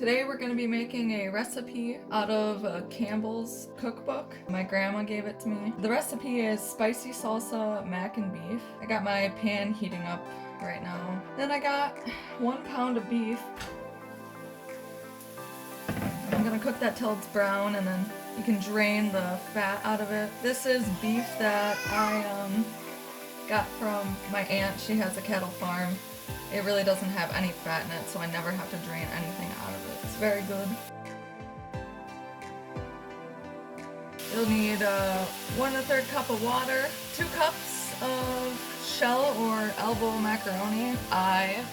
Today we're going to be making a recipe out of Campbell's cookbook. My grandma gave it to me. The recipe is spicy salsa mac and beef. I got my pan heating up right now. Then I got 1 pound of beef. I'm going to cook that till it's brown and then you can drain the fat out of it. This is beef that I got from my aunt. She has a cattle farm. It really doesn't have any fat in it, so I never have to drain anything out of it. It's very good. You'll need 1 1/3 cup of water, 2 cups of shell or elbow macaroni. I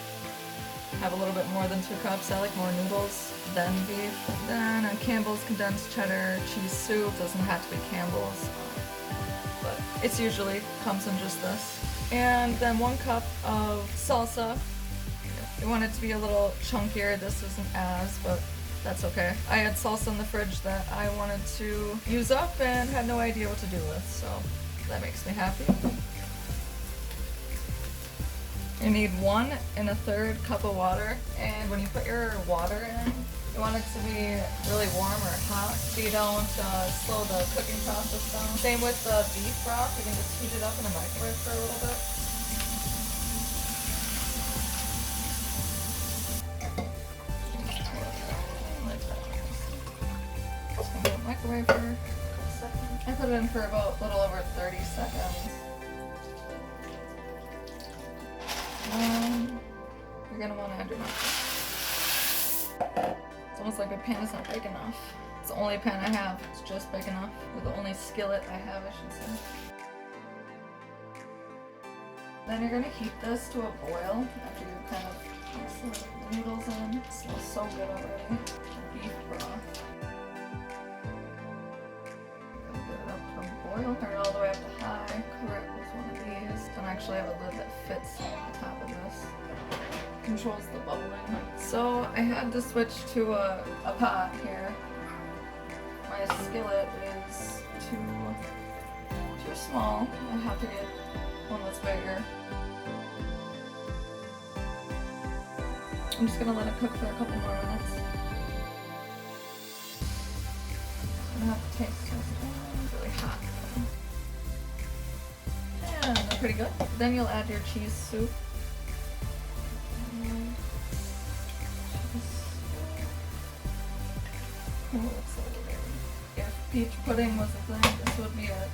have a little bit more than 2 cups. I like more noodles than beef. Then a Campbell's condensed cheddar cheese soup. Doesn't have to be Campbell's, but it's usually comes in just this. And then 1 cup of salsa. You want it to be a little chunkier. This isn't as, but that's okay. I had salsa in the fridge that I wanted to use up and had no idea what to do with, so that makes me happy. You need 1 1/3 cup of water, and when you put your water in, you want it to be really warm or hot so you don't slow the cooking process down. Same with the beef broth, you can just heat it up in the microwave for a little bit. Just gonna put it in the microwave for a couple seconds. I put it in for about a little over 30 seconds. You're gonna want to add your milk. It's almost like my pan is not big enough. It's the only pan I have. It's just big enough. Or the only skillet I have, I should say. Then you're gonna heat this to a boil after you kind of mix the noodles in. It smells so good already. The beef broth. Gonna get it up to a boil. Turn it all the way up to high. Cover it with one of these. Don't actually have a lid that fits on the top of this. Controls the bubbling. So I had to switch to a pot here. My skillet is too small. I have to get one that's bigger. I'm just gonna let it cook for a couple more minutes. I'm gonna have to taste test it. It's really hot. And they're pretty good. Then you'll add your cheese soup. If peach pudding was a thing, this would be it.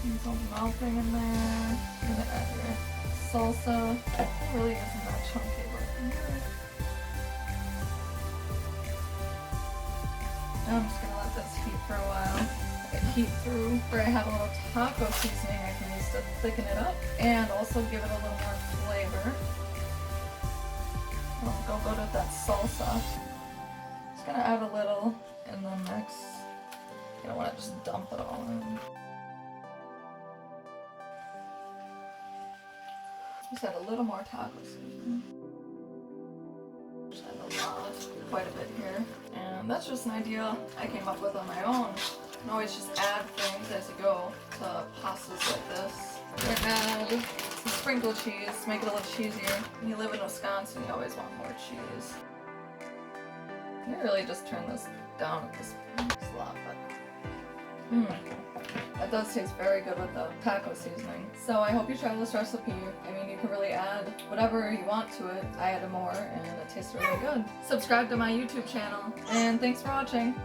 It's all melting in there. You're gonna add your salsa. It really isn't that chunky, but I'm just gonna let this heat for a while. Let it heat through. Where I have a little taco seasoning I can use to thicken it up and also give it a little more flavor. I'll go to that salsa. Just gonna add a little and then mix. You don't want to just dump it all in. Just add a little more taco seasoning. Just add a lot, quite a bit here. And that's just an idea I came up with on my own. You can always just add things as you go to pastas like this. We're gonna add some sprinkle cheese, make it a little cheesier. When you live in Wisconsin, you always want more cheese. You really just turn this down at this slot, but that does taste very good with the taco seasoning. So I hope you try this recipe. I mean, you can really add whatever you want to it. I added more and it tastes really good. Subscribe to my YouTube channel, and thanks for watching.